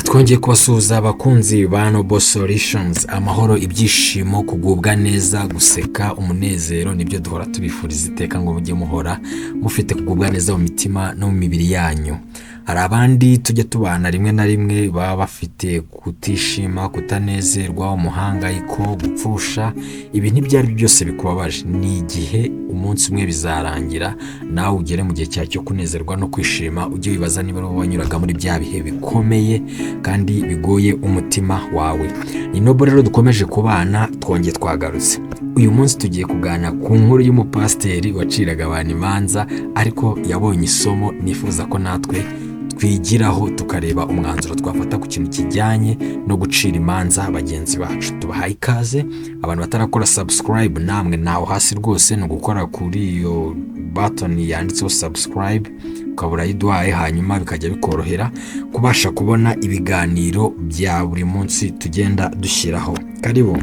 Twongeye kubasuhuza abakunzi ba Noble Solutions, amahoro, ibyishimo, kugubwa neza, guseka, umunezero nibyo duhora tubifuriza iteka ngo mujye muhora mufite kugubwa neza mu mitima no mu mibiri yanyu. Hari abandi tujye tubana rimwe na rimwe baba bafite kutishima, kutanezerwa, umuhangayiko, gupfusha. Ibi ntibyari byose bikubabaje, ni igihe umunsi umwe bizarangira nawe ugere mu gihe cyawe cyo kunezerwa no kwishima. Ujye wibaza niba wanyuraga muri bya bihe bikomeye kandi bigoye umutima wawe. Ni Noble rero dukomeje kubana, twongeye twagarutse. Uyu munsi tugiye kuganira ku nkuru y'umupasiteri waciraga abantu imanza ariko yabonye isomo nifuza ko natwe twigiraho tukareba umwanzuro twafata ku kintu kijyanye no gucira imanza bagenzi bacu. Tubahaye ikaze. Abantu batarakora subscribe, namwe naho hasi rwose no gukora kuri iyo button yanditseho subscribe ukabura yiduhaye, hanyuma bikajya bikorohera kubasha kubona ibiganiro bya buri munsi tugenda dushyiraho. Karibu.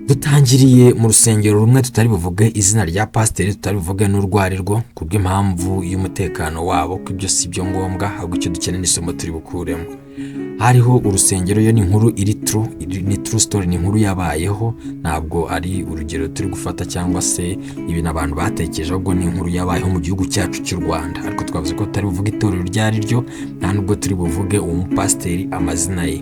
Dutangiriye mu rusengero rumwe, tutari buvuge izina rya pasiteri, tutari buvuge n'urwarirwo kubw'impamvu y'umutekano wabo, ko ibyo si byo ngombwa, ahubwo icyo dukeneye n'isomo turi bukuremo. Hariho urusengero, yo ni inkuru ni true story, ni inkuru yabayeho, ntabwo ari urugero turi gufata cyangwa se ibintu abantu batekereje, ahubwo ni inkuru yabayeho mu gihugu cyacu cy'u Rwanda. Ariko twavuze ko tutari buvuge itorero iryo ari ryo, nta nubwo turi buvuge uwo mupasiteri amazina ye.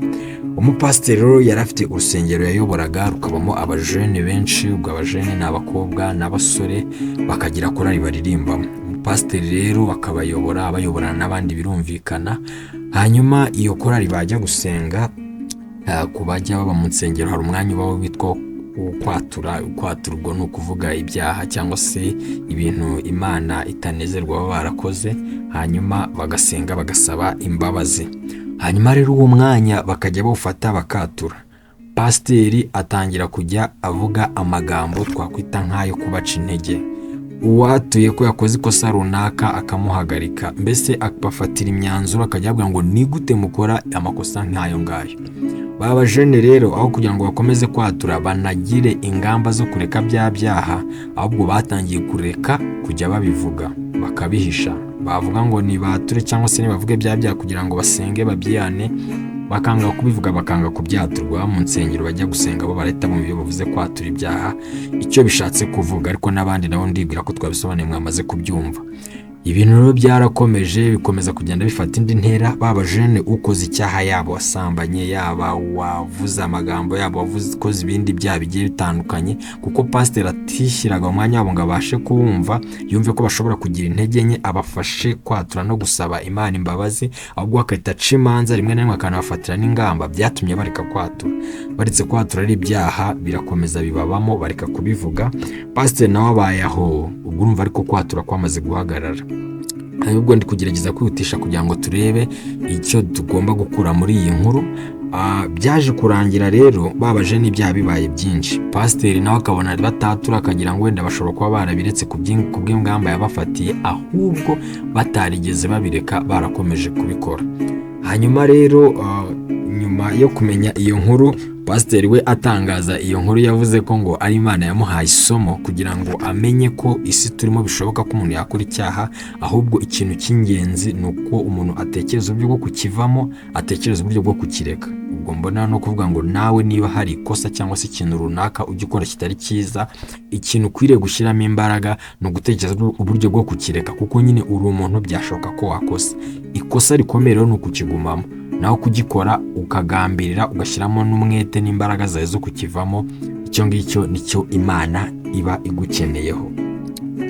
Umupasiteri rero yari afite urusengero yayoboraga, rukabamo abajene benshi. Ubwo abajene ni abakobwa n'abasore, bakagira korali baririmbamo. Umupasiteri rero akabayobora, abayoborana n'abandi birumvikana. Hanyuma iyo korali bajya gusenga, ku bajya baba mu nsengero hari umwanya ubaho witwa ukwatura. Ukwaturwa ni ukuvuga ibyaha cyangwa se ibintu Imana itanezerwa baba barakoze, hanyuma bagasenga bagasaba imbabazi. Hanyuma rero uwo mwanya bakajya bawufata bakatura. Pasiteri atangira kujya avuga amagambo twakwita nk'ayo kubaca intege. Uwatuye ko yakoze ikosa runaka akamuhagarika, mbese akabafatira imyanzuro, akajya avuga ngo ni gute mukora amakosa nk'ayo ngayo. Baba jene rero aho kugira ngo bakomeze kwatura banagire ingamba zo kureka bya byaha, ahubwo batangiye kureka kujya babivuga bakabihisha. Bavuga ngo nibature cyangwa se nibavuge bya byaha kugira ngo basenge babyihane, bakanga kubivuga, bakanga kubyaturwa. Mu nsengero bajya gusenga bo barahita bumva iyo bavuze kwatura ibyaha icyo bishatse kuvuga, ariko n'abandi nabo ndibwira ko twabisobanuye mwamaze kubyumva. Ibintu rero byarakomeje bikomeza kugenda bifata indi ntera. Baba jene ukoze icyaha, yaba wasambanye, yaba wavuze amagambo, yaba wakoze ibindi byaha bigiye bitandukanye, kuko pasiteri atishyiraga mu mwanya wabo ngo abashe kubumva, yumve ko bashobora kugira intege nke, abafashe kwatura no gusaba Imana imbabazi, ahubwo akahita aca imanza, rimwe na rimwe akanabafatira n'ingamba. Byatumye bareka kwatura. Baretse kwatura ari ibyaha birakomeza bibabamo, bareka kubivuga. Pasiteri nawe abaye aho, ubwo urumva ariko kwatura kwamaze guhagarara. Ahubwo ndi kugerageza kwihutisha kugira ngo turebe icyo tugomba gukura muri iyi nkuru. Byaje kurangira rero babaje n'ibyaha bibaye byinshi. Pasiteri nawe akabona batatura, akagira ngo wenda bashobora kuba barabiretse ku bw'ingamba yabafatiye, ahubwo batarigeze babireka, barakomeje kubikora. Hanyuma rero nyuma yo kumenya iyo nkuru, pasiteri we atangaza iyo nkuru yavuze ko ngo ari Imana yamuhaye isomo kugira ngo amenye ko isi turimo bishoboka ko umuntu yakora icyaha, ahubwo ikintu cy'ingenzi ni uko umuntu atekereza uburyo bwo kukivamo, atekereza uburyo bwo kukireka. Ubwo mbona no kuvuga ngo nawe niba hari ikosa cyangwa se ikintu runaka ujya ukora kitari cyiza, ikintu ukwiriye gushyiramo imbaraga ni ugutekereza uburyo bwo kukireka, kuko nyine uri umuntu byashoboka ko wakosa. Ikosa rikomeye rero ni ukukigumamo, naho kugikora ukagambirira ugashyiramo n'umwete n'imbaraga zawe zo kukivamo. Icyo ngicyo nicyo Imana iba igukeneyeho.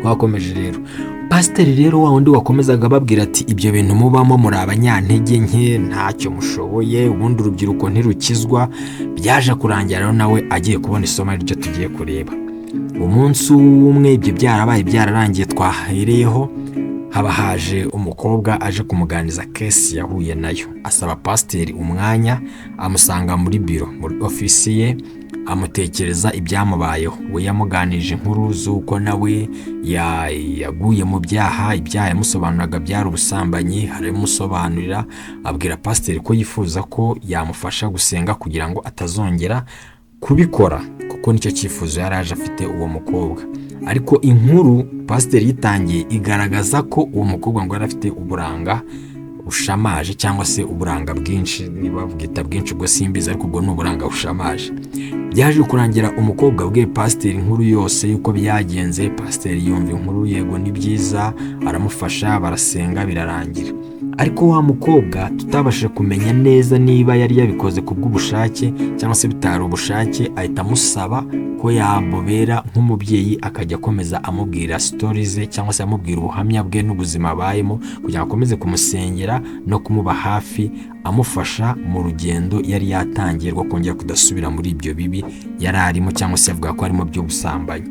Twakomeje rero. Pasiteri rero wa wundi wakomezaga babwira ati ibyo bintu mubamo muri abanyantege nke, ntacyo mushoboye, ubundi urubyiruko ntirukizwa. Byaje kurangira rero nawe agiye kubona isomo ryo tugiye kureba. Umunsi umwe ibyo byarabaye byararangiye twahereyeho, haba haje umukobwa aje kumuganiza kesi yahuye nayo. Asaba pasiteri umwanya, amusanga muri biro, muri ofisi ye, amutekereza ibyamubayeho. We yamuganije inkuru z'uko nawe yaguye mu byaha. Ibyaha yamusobanuraga byari ubusambanyi, haramusobanurira, abwira pasiteri ko yifuza ko yamufasha gusenga kugira ngo atazongera kubikora, kuko nicyo cyifuzo yari aje afite uwo mukobwa. Ariko inkuru pasiteri yitangiye igaragaza ko uwo mukobwa ngo yari afite uburanga bushamaje cyangwa se uburanga bwinshi, niba bwita bwinshi ubwo simbizi, ariko ubwo ni uburanga bushamaje. Byaje kurangira umukobwa abwiye pasiteri inkuru yose y'uko byagenze. Pasiteri yumva inkuru, yego ni byiza, aramufasha, barasenga, birarangira. Ariko wa mukobwa tutabashije kumenya neza niba yari yabikoze ku bw'ubushake cyangwa se bitari ubushake, ahita amusaba ko yamubera nk'umubyeyi, akajya akomeza amubwira sitori ze cyangwa se amubwira ubuhamya bwe n'ubuzima abayemo, kugira ngo akomeze kumusengera no kumuba hafi, amufasha mu rugendo yari yatangiye rwo kongera kudasubira muri ibyo bibi yari arimo cyangwa se yavuga ko arimo by'ubusambanyi.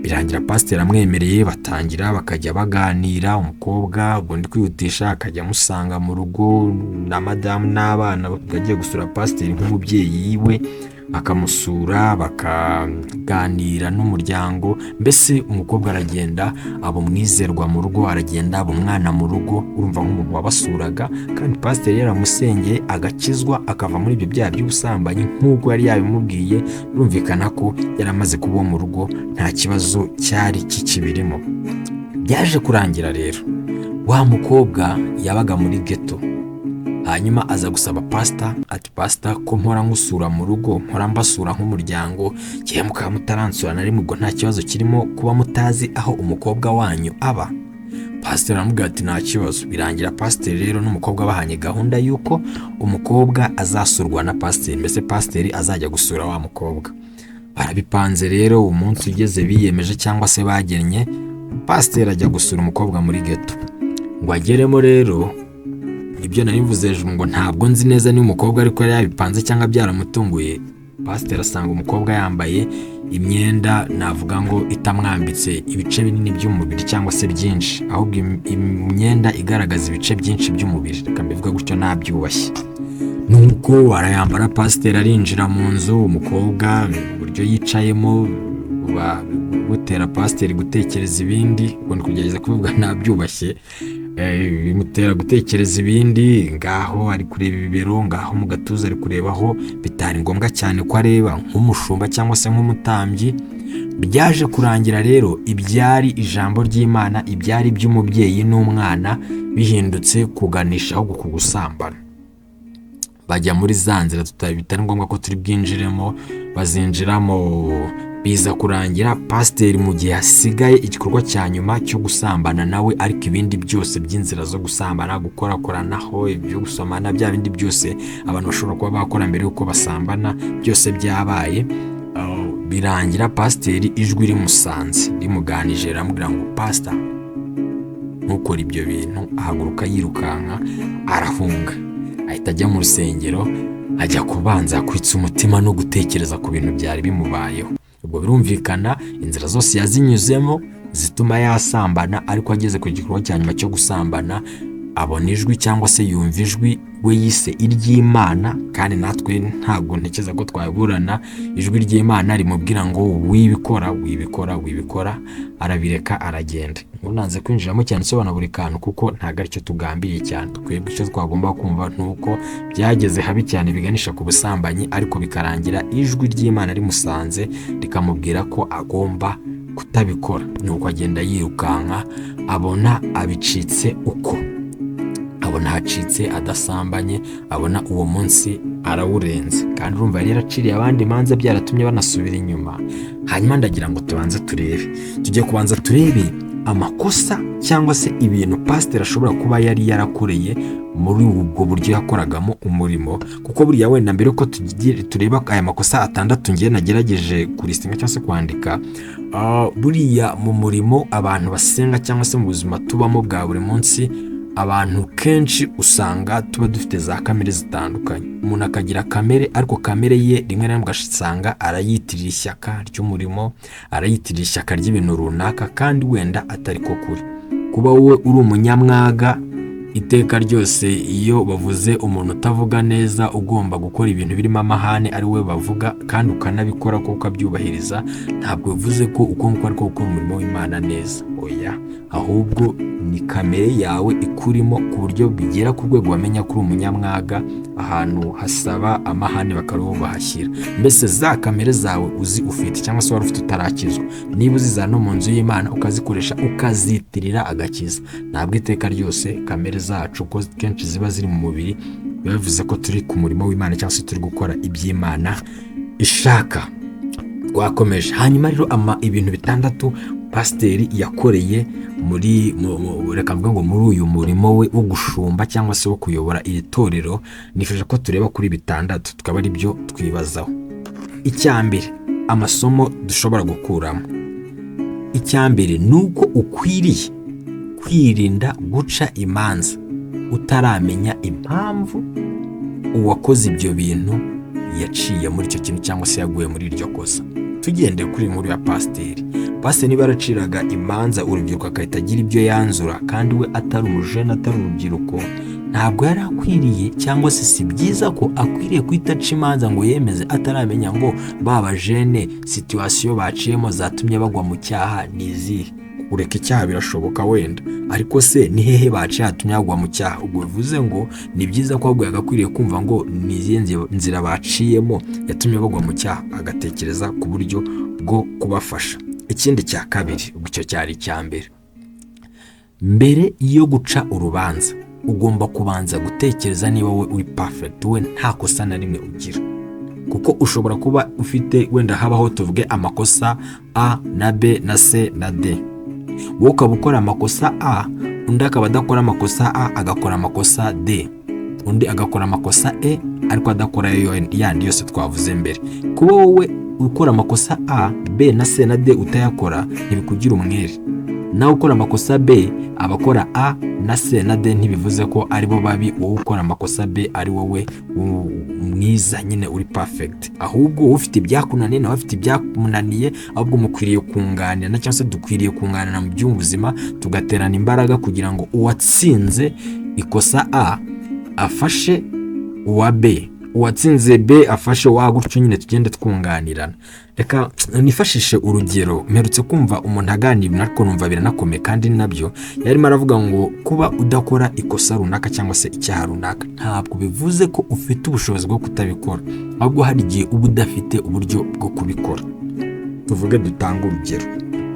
Birangira pasiteri amwemereye, batangira bakajya baganira. Umukobwa ubwo ndi kwihutisha akajya amusanga mu rugo na madamu n'abana, bagiye gusura pasiteri nk'umubyeyi we, bakamusura bakaganira n'umuryango. Mbese umukobwa aragenda aba umwizerwa mu rugo, aragenda aba umwana mu rugo, urumva nk'umuntu wabasuraga, kandi pasiteri yaramusengeye agakizwa, akava muri ibyo byaha by'ubusambanyi nk'uko yari yabimubwiye. Birumvikana ko yari amaze kuba mu rugo, nta kibazo cyari kikibirimo. Byaje kurangira rero wa mukobwa yabaga muri geto, hanyuma aza gusaba pasita, ati pasita ko mpora ngusura mu rugo, mpora mbasura nk'umuryango, gihe mukaba mutaransura na rimwe, ubwo nta kibazo kirimo kuba mutazi aho umukobwa wanyu aba? Pasiteri aramubwira ati nta kibazo. Birangira pasiteri rero n'umukobwa bahanye gahunda y'uko umukobwa azasurwa na pasiteri, mbese pasiteri azajya gusura wa mukobwa. Barabipanze rero, umunsi ugeze biyemeje cyangwa se bagennye, pasiteri ajya gusura umukobwa muri geto. Ngo ageremo rero, ibyo nari mvuze hejuru ngo ntabwo nzi neza niba umukobwa ariko yari yabipanze cyangwa byaramutunguye. Pasiteri asanga umukobwa yambaye imyenda navuga ngo itamwambitse ibice binini by'umubiri cyangwa se byinshi, ahubwo imyenda igaragaza ibice byinshi by'umubiri, reka mbivuga gutyo nabyubashye. Nuko arayambara, pasiteri arinjira mu nzu. Umukobwa uburyo yicayemo butera pasiteri gutekereza ibindi, ubwo kugerageza kubivuga nabyubashye, bimutera gutekereza ibindi. Ngaho ari kureba ibibero, ngaho mu gatuza ari kurebaho, bitari ngombwa cyane ko areba nk'umushumba cyangwa se nk'umutambyi. Byaje kurangira rero ibyari ijambo ry'Imana, ibyari by'umubyeyi n'umwana, bihindutse kuganisha ahubwo ku gusambana. Bajya muri za nzira bitari ngombwa ko turi bwinjiremo, bazinjiramo. Biza kurangira pasiteri mu gihe hasigaye igikorwa cya nyuma cyo gusambana nawe, ariko ibindi byose by'inzira zo gusambana, gukorakoranaho, ibyo gusomana, bya bindi byose abantu bashobora kuba bakora mbere y'uko basambana, byose byabaye. Birangira pasiteri ijwi rimusanze rimuganije, riramubwira ngo pasita ntukore ibyo bintu. Ahaguruka yirukanka arahunga, ahita ajya mu rusengero, ajya kubanza kwitsa umutima no gutekereza ku bintu byari bimubayeho. Ubwo birumvikana inzira zose yazinyuzemo zituma yasambana, ariko ageze ku gikorwa cya nyuma cyo gusambana abona ijwi cyangwa se yumva ijwi we yise iry'Imana, kandi natwe ntabwo ntekereza ko twaburana. Ijwi ry'Imana rimubwira ngo wibikora, arabireka aragenda. Nanze kwinjiramo cyane sobanura buri kantu kuko ntabwo aricyo tugambiriye cyane. Twebwe icyo twagomba kumva nuko byageze habi cyane biganisha ku busambanyi, ariko bikarangira ijwi ry'Imana rimusanze rikamubwira ko agomba kutabikora. Nuko agenda yirukanka, abona abicitse uko, abona hacitse adasambanye, abona uwo munsi arawurenze. Kandi urumva yari yaraciriye abandi imanza, byaratumye banasubira inyuma. Hanyuma ndagira ngo tujye kubanza turebe amakosa cyangwa se ibintu pasiteri ashobora kuba yari yarakoreye muri ubwo buryo yakoragamo umurimo, kuko buriya wenda mbere ko tureba aya makosa 6 ngiye nagerageje kuristinga cyangwa se kwandika, buriya mu murimo abantu basenga cyangwa se mu buzima tubamo bwa buri munsi, abantu kenshi usanga tuba dufite za kamere zitandukanye. Umuntu akagira kamere, ariko kamere ye rimwe na rimwe ugasanga arayitirira ishyaka ry'umurimo, arayitirira ishyaka ry'ibintu runaka, kandi wenda atari ko kuri. Kuba wowe uri umunyamwaga, iteka ryose iyo bavuze umuntu utavuga neza, ugomba gukora ibintu birimo amahane ari we bavuga, kandi ukanabikora kuko ukabyubahiriza, ntabwo bivuze ko uko nguko ariko gukora umurimo w'Imana neza. oya, ahubwo ni kamere yawe ikurimo ku buryo bigera ku rwego wamenya ko uri umunyamwaga, ahantu hasaba amahane bakaba bahashyira. Mbese za kamere zawe uzi ufite cyangwa se wari ufite utarakizwa, niba uzizana no mu nzu y'Imana ukazikoresha ukazitirira agakiza, ntabwo iteka ryose kamere zacu ko kenshi ziba ziri mu mubiri bivuze ko turi ku murimo w'Imana cyangwa se turi gukora iby'Imana ishaka. Twakomeje. Hanyuma rero ibintu bitandatu pasiteri yakoreye reka mvuga ngo muri uyu murimo we wo gushumba cyangwa se wo kuyobora iri torero, nifuje ko tureba kuri bitandatu tukaba ari byo twibazaho. Icyambere, amasomo dushobora gukuramo. Icyambere ni uko ukwiriye kwirinda guca imanza utaramenya impamvu uwakoze ibyo bintu yaciye muri icyo kintu cyangwa se yaguye muri iryo kosa. Tugendeye kuri inkuru ya pasiteri niba yaraciraga imanza urubyiruko akahita agira ibyo yanzura kandi we atari umujene, atari urubyiruko, ntabwo yari akwiriye cyangwa se si byiza ko akwiriye kwita aca imanza ngo yemeze ataramenya ngo babajene situwasiyo baciyemo zatumye bagwa mu cyaha ni izihe. Ureka icyaha birashoboka wenda, ariko se ni hehe baciye hatumye bagwa mu cyaha? Ubwo bivuze ngo ni byiza ko ahubwo yagakwiriye kumva ngo ni izihe nzira baciyemo yatumye bagwa mu cyaha, agatekereza ku buryo bwo kubafasha. Ikindi cya kabiri, ubwo icyo cyari icyambere, mbere yo guca urubanza ugomba kubanza gutekereza niba we uri perfect, we nta kosa na rimwe ugira, kuko ushobora kuba ufite wenda habaho tuvuge amakosa A na B na C na D, wowe ukaba ukora amakosa A, undi akaba adakora amakosa A agakora amakosa D, undi agakora amakosa E ariko adakora yandi yose twavuze mbere. Kuba wowe ukora amakosa A, B na C na D utayakora ntibikugira umwere, nawe ukora amakosa B abakora A na C na D ntibivuze ko ari bo babi, wowe ukora amakosa B ari wowe mwiza nyine uri perfect. Ahubwo ufite ibyakunaniye nawe afite ibyamunaniye, ahubwo mukwiriye kunganirana cyangwa se dukwiriye kunganirana mu by'ubuzima, tugaterana imbaraga kugira ngo uwatsinze ikosa A afashe uwa B, uwatsinze B afashe wa gutyo nyine tugende twunganirana. Reka nifashishe urugero. Mperutse kumva umuntu aganira ariko numva biranakomeye kandi nabyo, yarimo aravuga ngo kuba udakora ikosa runaka cyangwa se icyaha runaka ntabwo bivuze ko ufite ubushobozi bwo kutabikora, ahubwo hari igihe uba udafite uburyo bwo kubikora. Tuvuge dutanga urugero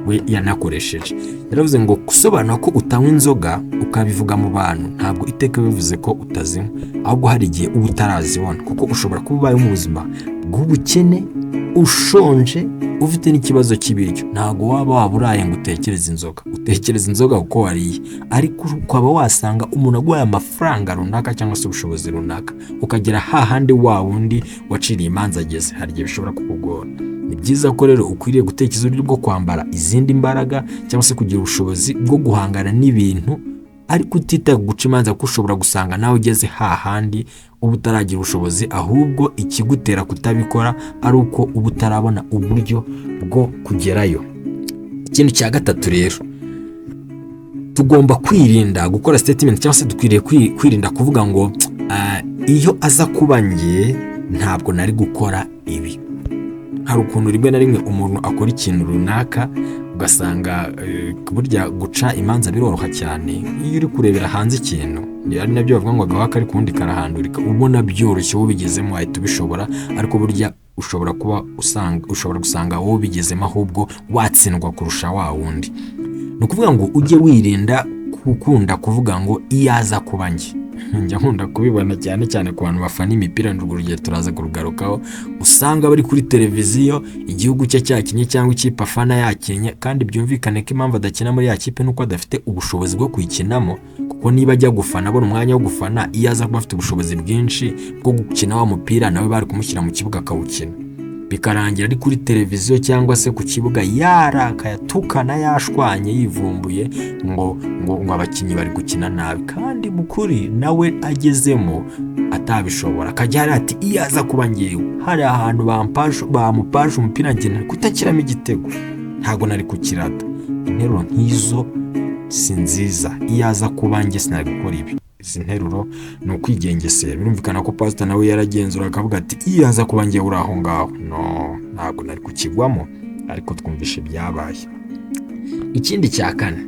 we yanakoresheje, yaravuze ngo gusobanura ko utanywa inzoga ukabivuga mu bantu ntabwo iteka bivuze ko utazinywa, ahubwo hari igihe uba utarazibona, kuko ushobora kuba ubaye mu buzima bw'ubukene, ushonje, ufite n'ikibazo cy'ibiryo, ntabwo waba waburaye ngo utekereze inzoga, utekereza inzoga kuko wariye, ariko ukaba wasanga umuntu aguhaye amafaranga runaka cyangwa se ubushobozi runaka, ukagera hahandi wa wundi waciriye imanza ageze, hari igihe bishobora kukugora. Ni byiza ko rero ukwiriye gutekereza uburyo bwo kwambara izindi mbaraga cyangwa se kugira ubushobozi bwo guhangana n'ibintu, ariko utita guca imanza, kuko ushobora gusanga nawe ugeze hahandi uba utaragira ubushobozi, ahubwo ikigutera kutabikora ari uko uba utarabona uburyo bwo kugerayo. Ikintu cya gatatu rero, tugomba kwirinda gukora statement cyangwa se dukwiriye kwirinda kuvuga ngo iyo aza kuba njye ntabwo nari gukora ibi. Hari ukuntu rimwe na rimwe umuntu akora ikintu runaka ugasanga burya guca imanza biroroha cyane iyo uri kurebera hanze ikintu, ari nabyo bavuga ngo agahaka ariko ubundi karahandurika, ubona byoroshye wowe ubigezemo wahita ubishobora, ariko burya ushobora gusanga wowe ubigezemo ahubwo watsindwa kurusha wa wundi. Ni ukuvuga ngo ujye wirinda gukunda kuvuga ngo iyo aza kuba njye. Njya nkunda kubibona cyane cyane ku bantu bafana imipira, n'urugero turaza kurugarukaho, usanga bari kuri televiziyo igihugu cye cyakinye cyangwa ikipe afana yakinye, kandi byumvikane ko impamvu adakina muri ya kipe nuko adafite ubushobozi bwo kuyikinamo, kuko niba ajya gufana abona umwanya wo gufana, iyo aza kuba afite ubushobozi bwinshi bwo gukina wa mupira nawe bari kumushyira mu kibuga akawukina, bikarangira ari kuri televiziyo cyangwa se ku kibuga yarakaye atukana yashwanye yivumbuye ngo abakinnyi bari gukina nabi, kandi mukuri nawe agezemo atabishobora, akajya ati iyo aza kuba ngewe hari ahantu bamupashe umupira njye nari kutakiramo igitego, ntabwo nari kukirata. Interuro nk'izo si nziza, iyo aza kuba njye sinari gukora ibi. Izi nteruro ni ukwigengesera. Birumvikana ko pastor nawe yaragenzura akavuga ati iyo aza kuba ngewe uri aho ngaho, no, ntabwo nari kukigwamo, ariko twumvishe byabaye. Ikindi cya kane,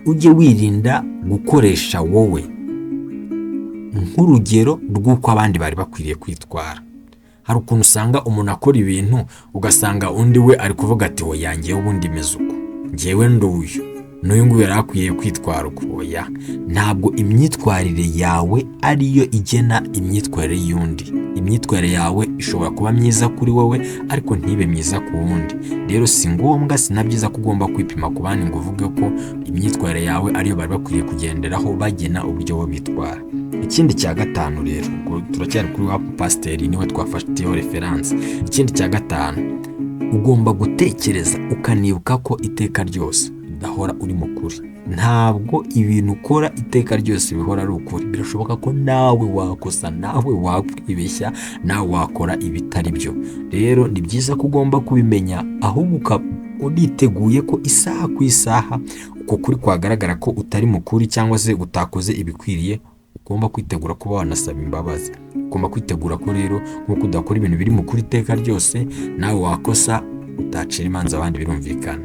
ujye wirinda gukoresha wowe nk'urugero rw'uko abandi bari bakwiriye kwitwara. Hari ukuntu usanga umuntu akora ibintu ugasanga undi we ari kuvuga ati oya njyewe ubundi meze uko, njyewe nduyu n'uyu nguyu yari akwiye kwitwara uko. Oya, ntabwo imyitwarire yawe ariyo igena imyitwarire y'undi. Imyitwarire yawe ishobora kuba myiza kuri wowe ariko ntibe myiza ku wundi. Rero si ngombwa, si na byiza ko ugomba kwipima ku bandi ngo uvuge ko imyitwarire yawe ariyo bari bakwiriye kugenderaho bagena uburyo bo bitwara. Ikindi cya gatanu rero, ubwo turacyari kuri wa pasiteri niwe twafatiyeho referanse. Ikindi cya gatanu, ugomba gutekereza ukanibuka ko iteka ryose udahora uri mu kuri. Ntabwo ibintu ukora iteka ryose bihora ari ukuri. Birashoboka ko nawe wakosa, nawe wakwibeshya, nawe wakora ibitari byo. Rero ni byiza ko ugomba kubimenya, ahubwo uriteguye ko isaha ku isaha uko kuri kwagaragara ko utari mu kuri cyangwa se utakoze ibikwiriye, ugomba kwitegura kuba wanasaba imbabazi. Ugomba kwitegura ko rero nk'uko udakora ibintu biri mu kuri iteka ryose, nawe wakosa utacira imanza abandi, birumvikana.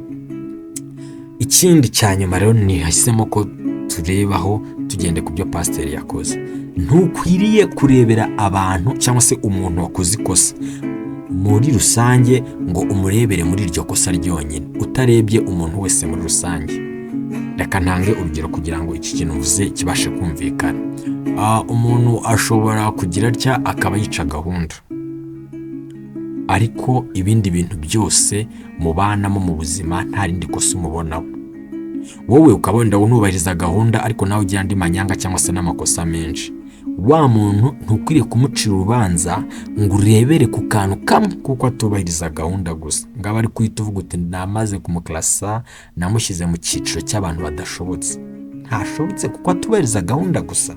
Ikindi cya nyuma rero nihisemo ko turebaho tugende ku byo pasiteri yakoze. Ntukwiriye kurebera abantu cyangwa se umuntu wakoze ikosa muri rusange ngo umurebere muri iryo kosa ryonyine, utarebye umuntu wese muri rusange. Reka ntange urugero kugira ngo iki kintu mvuze kibashe kumvikana. Umuntu ashobora kugira atya akaba yica gahunda, ariko ibindi bintu byose mubanamo mu buzima nta rindi kosa umubonaho. Wowe ukaba wenda unubahiriza gahunda ariko nawe ugira andi manyanga cyangwa se n'amakosa menshi. Wa muntu ntukwiriye kumucira urubanza ngo urebere ku kantu kamwe kuko atubahiriza gahunda gusa. Ngaba ari kuhita uvuga uti namaze kumuklasa, namushyize mu cyiciro cy'abantu badashobotse. Ntashobotse kuko atubahiriza gahunda gusa.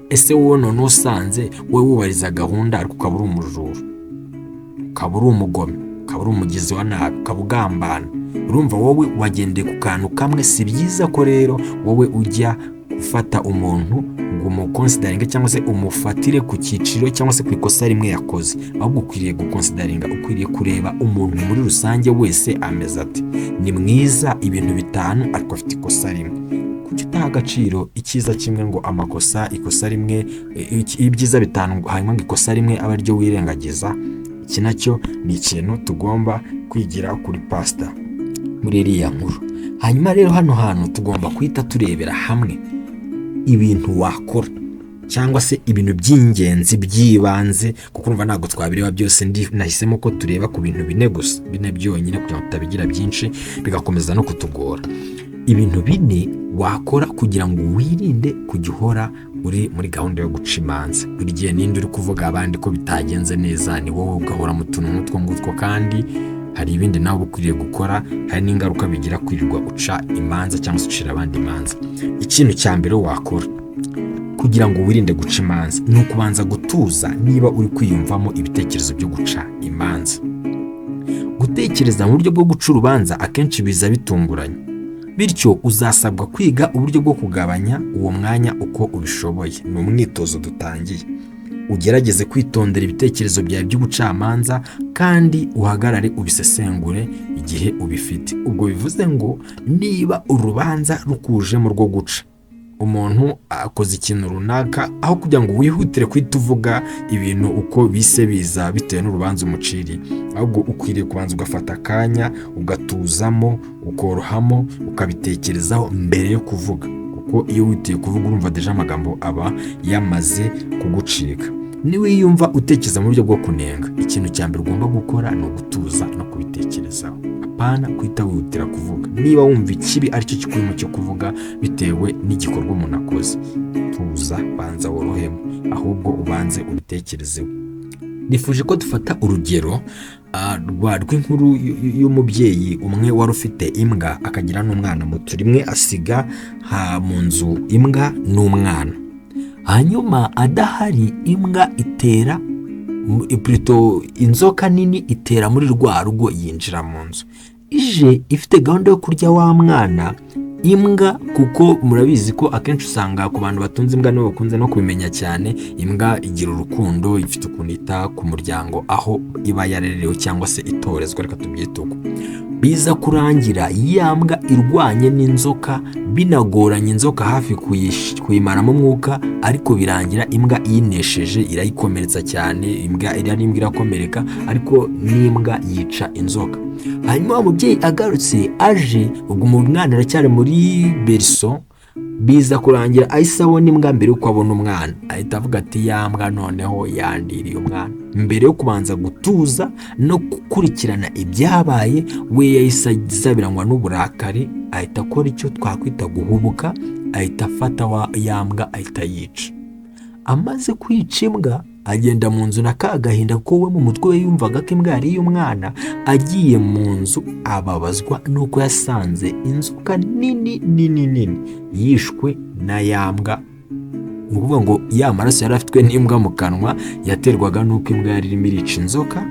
Ese wowe none usanze wowe wubahiriza gahunda ariko ukaba uri umujura, ukaba uri umugome, ukaba uri umugizi wa nabi, ukaba ugambana, urumva wowe wagendeye ku kantu kamwe. Si byiza ko rero wowe ujya gufata umuntu ngo umukonsidaringe cyangwa se umufatire ku cyiciro cyangwa se ku ikosa rimwe yakoze. Ahubwo ukwiriye gukonsidaringa, ukwiriye kureba umuntu muri rusange wese ameze ati, ni mwiza ibintu bitanu ariko afite ikosa rimwe. Kuki utaha agaciro icyiza kimwe ngo ikosa rimwe, ibyiza bitanu hanyuma ngo ikosa rimwe aba ryo wirengagiza? Iki nacyo ni ikintu tugomba kwigira kuri pasita muri iriya nkuru. Hanyuma rero hano hantu tugomba kwita turebera hamwe ibintu wakora cyangwa se ibintu by'ingenzi by'ibanze, kuko urumva ntabwo twabireba byose. Nahisemo ko tureba ku bintu bine gusa, bine byonyine kugira ngo tutabigira byinshi bigakomeza no kutugora. Ibintu bine wakora kugira ngo wirinde kujya uhora uri muri gahunda yo guca imanza. Buri gihe ninde uri kuvuga abandi ko bitagenze neza, ni wowe ugahora mu tuntu nk'utwo ngutwo, kandi hari ibindi nawe ukwiriye gukora, hari n'ingaruka bigira kwirirwa uca imanza cyangwa se ucira abandi imanza. Ikintu cya mbere wakora kugira ngo wirinde guca imanza ni ukubanza gutuza. Niba uri kwiyumvamo ibitekerezo byo guca imanza, gutekereza mu buryo bwo guca urubanza akenshi biza bitunguranye, bityo uzasabwa kwiga uburyo bwo kugabanya uwo mwanya uko ubishoboye. Ni umwitozo dutangiye. Ugerageze kwitondera ibitekerezo byawe by'ubucamanza kandi uhagarare ubisesengure igihe ubifite. Ubwo bivuze ngo niba urubanza rukujemo rwo guca, umuntu akoze ikintu runaka, aho kugira ngo wihutire kwita uvuga ibintu uko bise biza bitewe n'urubanza umuciri, ahubwo ukwiriye kubanza ugafata akanya ugatuzamo, ukorohamo, ukabitekerezaho mbere yo kuvuga, kuko iyo witiye kuvuga urumva deja amagambo aba yamaze kugucika. Niwiyumva utekereza mu buryo bwo kunenga, ikintu cya mbere ugomba gukora ni ugutuza no kubitekerezaho, apana kwita wihutira kuvuga. Niba wumva ikibi aricyo kikurimo cyo kuvuga bitewe n'igikorwa umuntu akoze, tuza, banza worohemo, ahubwo ubanze ubitekerezeho. Nifuje ko dufata urugero rw'inkuru y'umubyeyi umwe wari ufite imbwa akagira n'umwana muto. Rimwe asiga mu nzu imbwa n'umwana, hanyuma adahari imbwa itera inzoka nini itera muri rwa rugo, yinjira mu nzu. Ije ifite gahunda yo kurya wa mwana, imbwa, kuko murabizi ko akenshi usanga ku bantu batunze imbwa nibo bakunze no kubimenya cyane, imbwa igira urukundo, ifite ukuntu ita ku muryango aho iba yarerewe cyangwa se itorezwa, reka tubyite uko. Biza kurangira ya mbwa irwanye n'inzoka, binagoranye inzoka hafi kuyimaramo umwuka, ariko birangira imbwa iyinesheje, irayikomeretsa cyane, imbwa irakomereka, ariko n'imbwa yica inzoka. Hanyuma umubyeyi agarutse aje, ubwo umwana aracyari muri berso, biza kurangira ahise abona imbwa mbere yuko abona umwana, ahita avuga ati ya mbwa noneho yandiriye umwana. Mbere yo kubanza gutuza no gukurikirana ibyabaye, we yahise azabiranywa n'uburakari, ahita akora icyo twakwita guhubuka, ahita afata ya mbwa ahita yica. Amaze kwica imbwa, agenda mu nzu na ka gahinda ko we mu mutwe we yumvaga ko imbwa yariye umwana. Agiye mu nzu ababazwa nuko yasanze inzoka nini yishwe na ya mbwa. Ni ukuvuga ngo ya maraso yari afitwe n'imbwa mu kanwa yaterwaga nuko imbwa yari irimo irica inzoka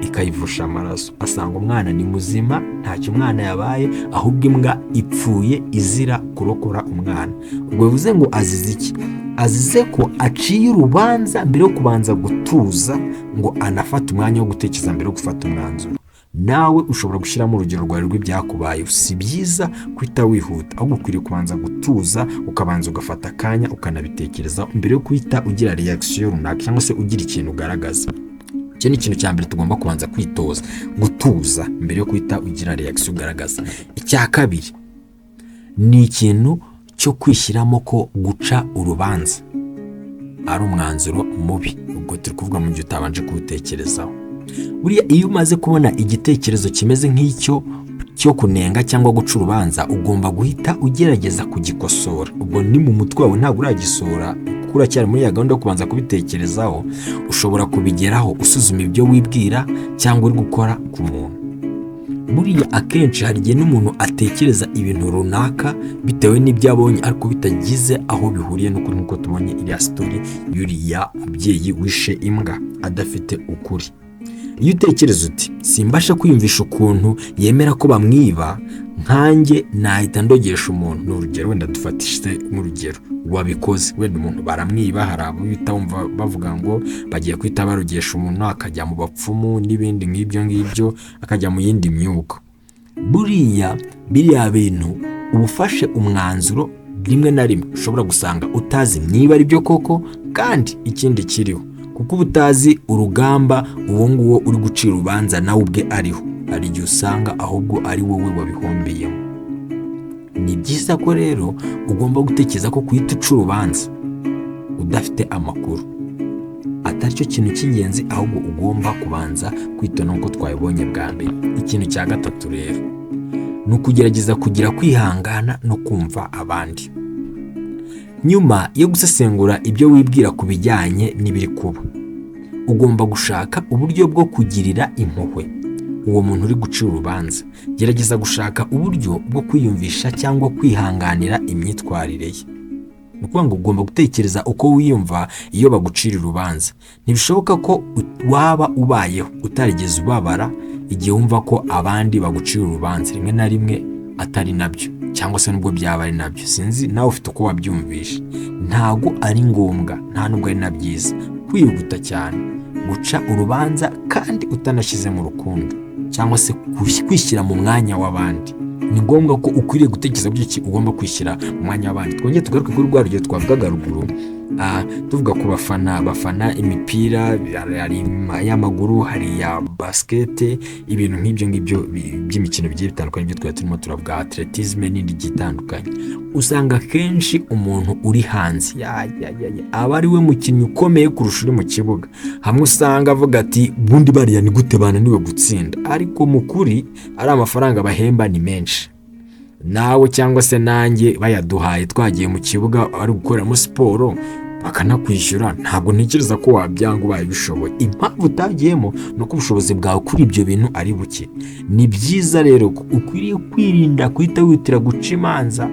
ikayivusha amaraso. Asanga umwana ni muzima, ntacyo umwana yabaye, ahubwo imbwa ipfuye izira kurokora umwana. Ubwo bivuze ngo azize iki? Azize ko aciye urubanza mbere yo kubanza gutuza ngo anafate umwanya wo gutekereza mbere yo gufata umwanzuro. Nawe ushobora gushyiramo urugero rwawe rw'ibyakubaye. Si byiza guhita wihuta, ahubwo ukwiriye kubanza gutuza, ukabanza ugafata akanya ukanabitekereza mbere yo guhita ugira reaction runaka cyangwa se ugira ikintu ugaragaza. Icyo ni ikintu cya mbere tugomba kubanza kwitoza, gutuza mbere yo guhita ugira reaction ugaragaza. Icya kabiri ni ikintu cyo kwishyiramo ko guca urubanza ari umwanzuro mubi. Ubwo turi kuvuga mu gihe utabanje kuwutekerezaho. Buriya iyo umaze kubona igitekerezo kimeze nk'icyo cyo kunenga cyangwa guca urubanza, ugomba guhita ugerageza kugikosora. Ubwo ni mu mutwe wawe, ntabwo uragisora kuko uracyari muri ya gahunda yo kubanza kubitekerezaho. Ushobora kubigeraho usuzuma ibyo wibwira cyangwa uri gukora ku muntu. Buriya akenshi hari igihe n'umuntu atekereza ibintu runaka bitewe n'ibyo abonye, ariko bitagize aho bihuriye n'ukuri, nk'uko tubonye iriya sitori y'uriya mubyeyi wishe imbwa adafite ukuri. Iyo utekereza uti simbasha kwiyumvisha ukuntu yemera ko bamwiba, nkanjye nahita ndogesha umuntu. Ni urugero, wenda dufatishije nk'urugero wabikoze, wenda umuntu baramwiba, hari abo bita wumva bavuga ngo bagiye kwita barogesha umuntu akajya mu bapfumu n'ibindi nk'ibyo, akajya mu yindi myuka. Buriya biriya bintu uba ufashe umwanzuro, rimwe na rimwe ushobora gusanga utazi niba ari byo koko, kandi ikindi kiriho, kuko uba utazi urugamba uwo nguwo uri gucira urubanza nawe ubwe ariho. Hari igihe usanga ahubwo ari wowe wabihombeyemo. Ni byiza ko rero ugomba gutekereza ko guhita uca urubanza udafite amakuru atari cyo kintu cy'ingenzi, ahubwo ugomba kubanza kwitona nk'uko twabibonye bwa mbere. Ikintu cya gatatu rero ni ukugerageza kugira kwihangana no kumva abandi. Nyuma yo gusesengura ibyo wibwira ku bijyanye n'ibiri kuba, ugomba gushaka uburyo bwo kugirira impuhwe uwo muntu uri gucira urubanza. Gerageza gushaka uburyo bwo kwiyumvisha cyangwa kwihanganira imyitwarire ye. Ni ukuvuga ngo ugomba gutekereza uko wiyumva iyo bagucira urubanza. Ntibishoboka ko waba ubayeho utarigeze ubabara igihe wumva ko abandi bagucira urubanza, rimwe na rimwe atari nabyo, cyangwa se nubwo byaba ari nabyo. Sinzi nawe ufite uko wabyumvisha. Ntago ari ngombwa, nta nubwo ari na byiza kwihuta cyane guca urubanza kandi utanashyize mu rukundo cyangwa se kwishyira mu mwanya w'abandi. Ni ngombwa ko ukwiriye gutekereza by'iki ugomba kwishyira mu mwanya w'abandi. Twongeye tugaruke kuri rwa rugero twavugaga ruguru, tuvuga ku bafana imipira, hari y'amaguru, hari ya basket, ibintu nk'ibyo by'imikino bigiye bitandukanye byo twari turimo turavuga, atletisme n'indi gitandukanye. Usanga kenshi umuntu uri hanze aba ari we mukinnyi ukomeye kurusha uri mu kibuga. Hamwe usanga avuga ati bundi bariya ni gute bananiwe gutsinda, ariko mu kuri ari amafaranga bahemba ni menshi. Nawe cyangwa se nanjye bayaduhaye twagiye mu kibuga ari gukoreramo siporo bakanakwishyura, ntabwo ntekereza ko wabyanga ubaye bishoboye. Impamvu utagiyemo ni uko ubushobozi bwawe kuri ibyo bintu ari buke. Ni byiza rero ko ukwiriye kwirinda guhita wihutira guca imanza,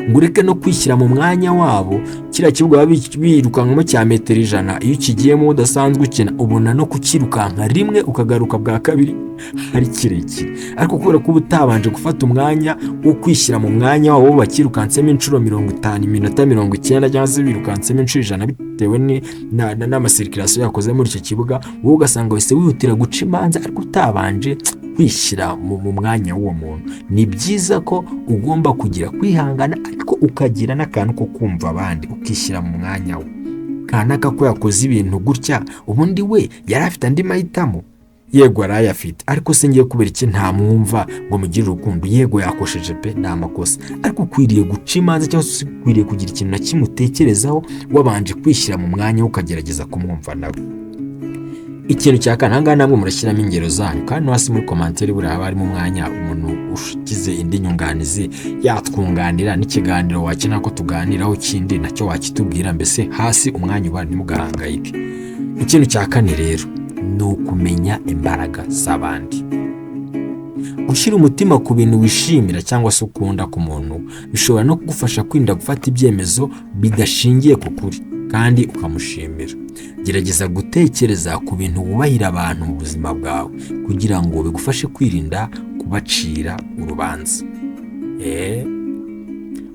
ngo ureke no kwishyira mu mwanya wabo. Kiriya kibuga baba birukankamo cya metero 100, iyo ukigiyemo udasanzwe ukina ubona no kukirukanka rimwe ukagaruka bwa kabiri ari kirekire, ariko kubera ko uba utabanje gufata umwanya wo kwishyira mu mwanya wabo bakirukansemo inshuro 50, iminota 90 cyangwa se birukansemo inshuro 100 bitewe n'amasirikirasiyo yakoze muri icyo kibuga, wowe ugasanga wese wihutira guca imanza ariko utabanje kwishyira mu mwanya w'uwo muntu. Ni byiza ko ugomba kugira kwihangana ariko ukagira n'akantu ko kumva abandi, ukishyira mu mwanya we. Kanaka ko yakoze ibintu gutya, ubundi we yari afite andi mahitamo. Yego arayafite, ariko se ngiye kubera iki ntamwumva ngo mugire urukundo? Yego yakosheje pe, ni amakosa, ariko ukwiriye guca imanza cyangwa se ukwiriye kugira ikintu na kimwe utekerezaho wabanje kwishyira mu mwanya we ukagerageza kumwumva nawe. Ikintu cya kane, ahangaha namwe murashyiramo ingero zanyu kandi no hasi muri komantere buriya haba harimo umwanya umuntu ushikize indi nyunganizi yatwunganira, n'ikiganiro wakenera ko tuganiraho kindi nacyo wakitubwira, mbese hasi umwanya uba ntimugahangayike. Ikintu cya kane rero ni ukumenya imbaraga z'abandi. Gushyira umutima ku bintu wishimira cyangwa se ukunda ku muntu bishobora no kugufasha kwirinda gufata ibyemezo bidashingiye ku kuri kandi ukamushimira. Gerageza gutekereza ku bintu wubahira abantu mu buzima bwawe kugira ngo bigufashe kwirinda kubacira urubanza.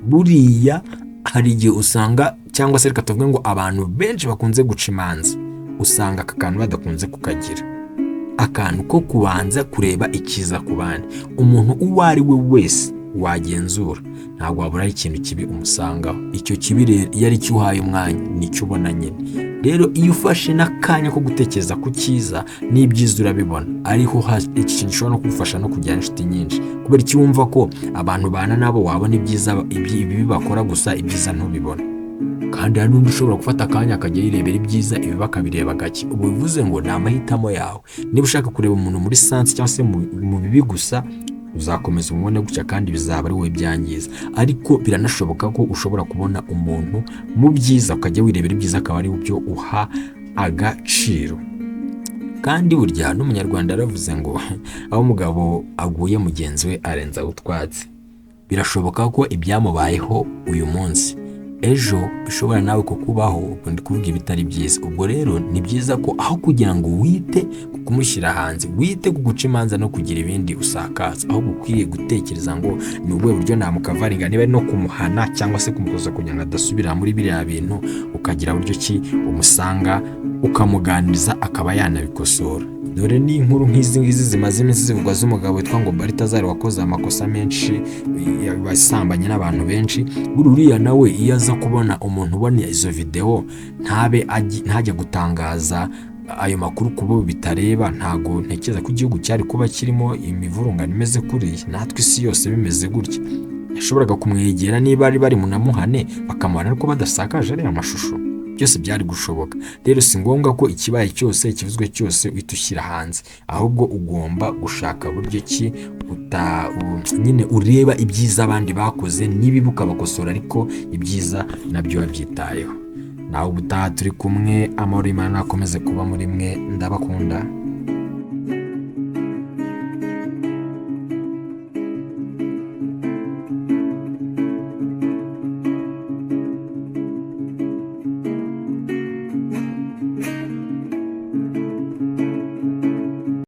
Buriya hari igihe usanga, cyangwa se reka tuvuge ngo abantu benshi bakunze guca imanza, usanga aka kantu badakunze kukagira, akantu ko kubanza kureba ikiza ku bandi. Umuntu uwo ari we wese wagenzura, ntabwo wabura ikintu kibi umusangaho. Icyo kibi rero iyo ari cyo uhaye umwanya nicyo ubona nyine. Rero iyo ufashe n'akanya ko gutekereza ku cyiza n'ibyiza urabibona, ariho iki kintu gishobora no kugufasha no kugira inshuti nyinshi, kubera iki wumva ko abantu bana nabo wabona ibyiza, ibibi bakora gusa, ibyiza ntubibona. Kandi hari n'undi ushobora gufata akanya akajya yirebera ibyiza, ibi bakabireba gake. Ubu bivuze ngo ni amahitamo yawe. Niba ushaka kureba umuntu muri sansi cyangwa se mu bibi gusa, uzakomeza umubone gutya kandi bizaba ari wowe byangiza. Ariko biranashoboka ko ushobora kubona umuntu mu byiza ukajya wirebera ibyiza, akaba ari byo uha agaciro. Kandi burya n'umunyarwanda yaravuze ngo aho umugabo aguye mugenzi we arenzaho utwatsi. Birashoboka ko ibyamubayeho uyu munsi ejo bishobora nawe kukubaho, ubwo ndi kuvuga ibitari byiza. Ubwo rero ni byiza ko aho kugira ngo wite ku kumushyira hanze, wite ku guca imanza no kugira ibindi usakaza, ahubwo ukwiye gutekereza ngo ni ubuhe buryo namukavaringa, niba ari no kumuhana cyangwa se kumukoza kugira ngo adasubira muri biriya bintu, ukagira buryo ki umusanga ukamuganiriza akaba yanabikosora. Dore ni inkuru nk'izi ngizi zimaze iminsi zivugwa z'umugabo witwa ngo Balthazar wakoze amakosa menshi, basambanye n'abantu benshi. Buriya nawe iyo aza kubona umuntu ubona izo video ntajya gutangaza ayo makuru kubo bitareba, ntago ntekereza ko igihugu cyari kuba kirimo imivurungano imeze kuriya, natwe isi yose bimeze gutya. Yashoboraga kumwegera niba bari munamuhane bakamubona ariko badasakaje ariya mashusho, byose byari gushoboka. Rero si ngombwa ko ikibaye cyose, ikivuzwe cyose uhita ushyira hanze, ahubwo ugomba gushaka buryo ki nyine ureba ibyiza abandi bakoze, n'ibibi ukabakosora, ariko ibyiza nabyo wabyitayeho. Nawe ubutaha turi kumwe, amahoro y'Imana akomeze kuba muri mwe, ndabakunda.